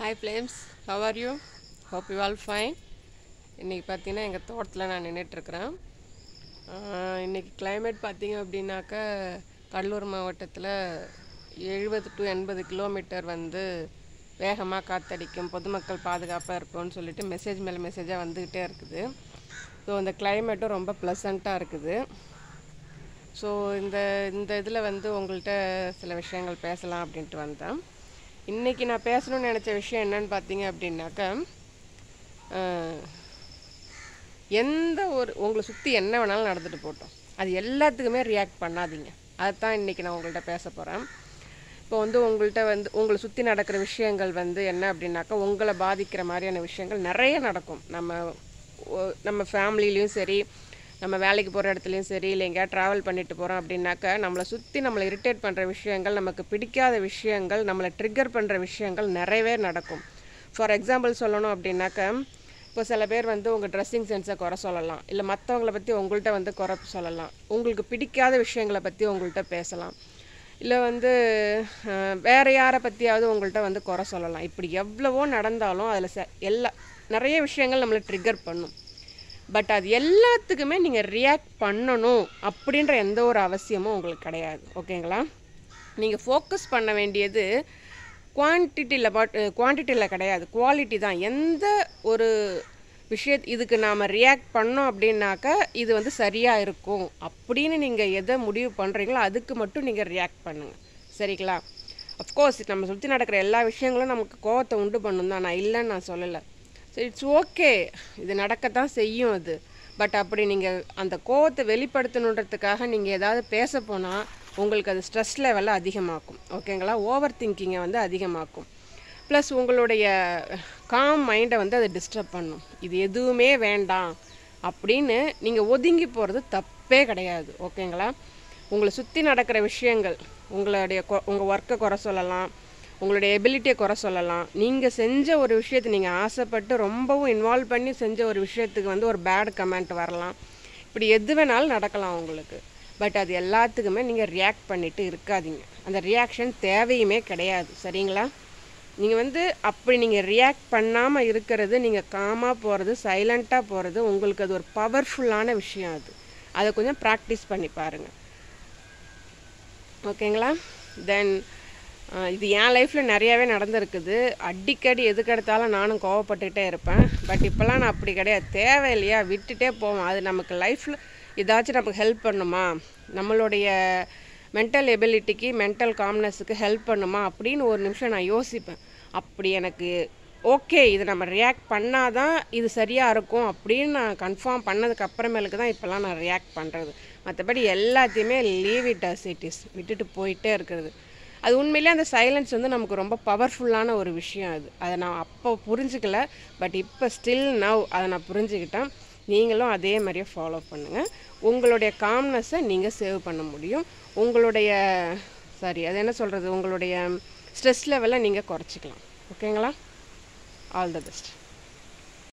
Hi flames, how are you? Hope you all fine. இன்றைக்கி பார்த்தீங்கன்னா எங்கள் தோட்டத்தில் நான் நின்றுட்டுருக்குறேன். இன்றைக்கி கிளைமேட் பார்த்தீங்க அப்படின்னாக்கா கடலூர் மாவட்டத்தில் 70 to 80 கிலோமீட்டர் வந்து வேகமாக காற்றடிக்கும், பொதுமக்கள் பாதுகாப்பாக இருக்கும்னு சொல்லிட்டு மெசேஜ் மேலே மெசேஜாக வந்துக்கிட்டே இருக்குது. ஸோ அந்த கிளைமேட்டும் ரொம்ப ப்ளசண்ட்டாக இருக்குது. ஸோ இந்த இதில் வந்து உங்கள்கிட்ட சில விஷயங்கள் பேசலாம் அப்படின்ட்டு வந்தேன். இன்றைக்கி நான் பேசணும்னு நினச்ச விஷயம் என்னன்னு பார்த்தீங்க அப்படின்னாக்கா, எந்த ஒரு உங்களை சுற்றி என்ன வேணாலும் நடந்துட்டு போட்டோம், அது எல்லாத்துக்குமே ரியாக்ட் பண்ணாதீங்க. அதுதான் இன்றைக்கி நான் உங்கள்கிட்ட பேச போகிறேன். இப்போ வந்து உங்கள்கிட்ட வந்து உங்களை சுற்றி நடக்கிற விஷயங்கள் வந்து என்ன அப்படின்னாக்கா, உங்களை பாதிக்கிற மாதிரியான விஷயங்கள் நிறைய நடக்கும். நம்ம ஃபேமிலிலையும் சரி, நம்ம வேலைக்கு போகிற இடத்துலையும் சரி, இல்லை எங்கேயா ட்ராவல் பண்ணிட்டு போகிறோம் அப்படின்னாக்கா, நம்மளை சுற்றி நம்மளை இரிட்டேட் பண்ணுற விஷயங்கள், நமக்கு பிடிக்காத விஷயங்கள், நம்மளை ட்ரிகர் பண்ணுற விஷயங்கள் நிறையவே நடக்கும். ஃபார் எக்ஸாம்பிள் சொல்லணும் அப்படின்னாக்கா, இப்போ சில பேர் வந்து உங்கள் ட்ரெஸ்ஸிங் சென்ஸை குறை சொல்லலாம், இல்லை மற்றவங்கள பற்றி உங்கள்கிட்ட வந்து குறை சொல்லலாம், உங்களுக்கு பிடிக்காத விஷயங்களை பற்றி உங்கள்கிட்ட பேசலாம், இல்லை வந்து வேறு யாரை பற்றியாவது உங்கள்கிட்ட வந்து குறை சொல்லலாம். இப்படி எவ்வளவோ நடந்தாலும் அதில் நிறைய விஷயங்கள் நம்மளை ட்ரிகர் பண்ணும். பட் அது எல்லாத்துக்குமே நீங்கள் ரியாக்ட் பண்ணணும் அப்படின்ற எந்த ஒரு அவசியமும் உங்களுக்கு கிடையாது. ஓகேங்களா? நீங்கள் ஃபோக்கஸ் பண்ண வேண்டியது குவான்டிட்டியில் கிடையாது, குவாலிட்டி தான். எந்த ஒரு இதுக்கு நாம் ரியாக்ட் பண்ணோம் அப்படின்னாக்கா இது வந்து சரியாக இருக்கும் அப்படின்னு நீங்கள் எதை முடிவு பண்ணுறீங்களோ அதுக்கு மட்டும் நீங்கள் ரியாக்ட் பண்ணுங்கள். சரிங்களா? அஃப்கோர்ஸ் நம்ம சுற்றி நடக்கிற எல்லா விஷயங்களும் நமக்கு கோவத்தை உண்டு பண்ணும் தான், நான் இல்லைன்னு நான் சொல்லலை. ஸோ இட்ஸ் ஓகே, இது நடக்கத்தான் செய்யும் அது. பட் அப்படி நீங்கள் அந்த கோவத்தை வெளிப்படுத்தணுன்றதுக்காக நீங்கள் ஏதாவது பேச போனால் உங்களுக்கு அது ஸ்ட்ரெஸ் லெவலை அதிகமாக்கும். ஓகேங்களா? ஓவர் திங்கிங்கை வந்து அதிகமாக்கும். ப்ளஸ் உங்களுடைய காம் மைண்டை வந்து அதை டிஸ்டர்ப் பண்ணும். இது எதுவுமே வேண்டாம் அப்படின்னு நீங்கள் ஒதுங்கி போகிறது தப்பே கிடையாது. ஓகேங்களா? உங்களை சுற்றி நடக்கிற விஷயங்கள், உங்கள் ஒர்க்கை குறை சொல்லலாம், உங்களுடைய எபிலிட்டியை குறை சொல்லலாம், நீங்கள் செஞ்ச ஒரு விஷயத்தை நீங்கள் ஆசைப்பட்டு ரொம்பவும் இன்வால்வ் பண்ணி செஞ்ச ஒரு விஷயத்துக்கு வந்து ஒரு பேட் கமெண்ட் வரலாம். இப்படி எது வேணாலும் நடக்கலாம் உங்களுக்கு. பட் அது எல்லாத்துக்குமே நீங்கள் ரியாக்ட் பண்ணிவிட்டு இருக்காதீங்க. அந்த ரியாக்ஷன் தேவையுமே கிடையாது. சரிங்களா? நீங்கள் வந்து அப்படி நீங்கள் ரியாக்ட் பண்ணாமல் இருக்கிறது, நீங்கள் காமாக போகிறது, சைலண்ட்டாக போகிறது, உங்களுக்கு அது ஒரு பவர்ஃபுல்லான விஷயம். அதை கொஞ்சம் ப்ராக்டிஸ் பண்ணி பாருங்கள். ஓகேங்களா? தென் இது என் லைஃப்பில் நிறையாவே நடந்திருக்குது. அடிக்கடி எதுக்கு எடுத்தாலும் நானும் கோவப்பட்டுக்கிட்டே இருப்பேன். பட் இப்போல்லாம் நான் அப்படி கிடையாது. தேவையில்லையா விட்டுட்டே போவோம். அது நமக்கு லைஃப்பில் ஏதாச்சும் நமக்கு ஹெல்ப் பண்ணுமா, நம்மளுடைய மென்டல் எபிலிட்டிக்கு, மென்டல் காம்னஸுக்கு ஹெல்ப் பண்ணுமா அப்படின்னு ஒரு நிமிஷம் நான் யோசிப்பேன். அப்படி எனக்கு ஓகே இது நம்ம ரியாக்ட் பண்ணாதான் இது சரியாக இருக்கும் அப்படின்னு நான் கன்ஃபார்ம் பண்ணதுக்கு அப்புறமேலுக்கு தான் இப்போல்லாம் நான் ரியாக்ட் பண்ணுறது. மற்றபடி எல்லாத்தையுமே leave it as it is, விட்டுட்டு போயிட்டே இருக்கிறது. அது உண்மையிலே அந்த சைலன்ஸ் வந்து நமக்கு ரொம்ப பவர்ஃபுல்லான ஒரு விஷயம். அதை நான் அப்போ புரிஞ்சுக்கல, பட் இப்போ ஸ்டில் நவ் அதை நான் புரிஞ்சுக்கிட்டேன். நீங்களும் அதே மாதிரியே ஃபாலோ பண்ணுங்கள். உங்களுடைய காம்னஸை நீங்கள் சேவ் பண்ண முடியும். உங்களுடைய உங்களுடைய ஸ்ட்ரெஸ் லெவலை நீங்கள் குறைச்சிக்கலாம். ஓகேங்களா? All the best.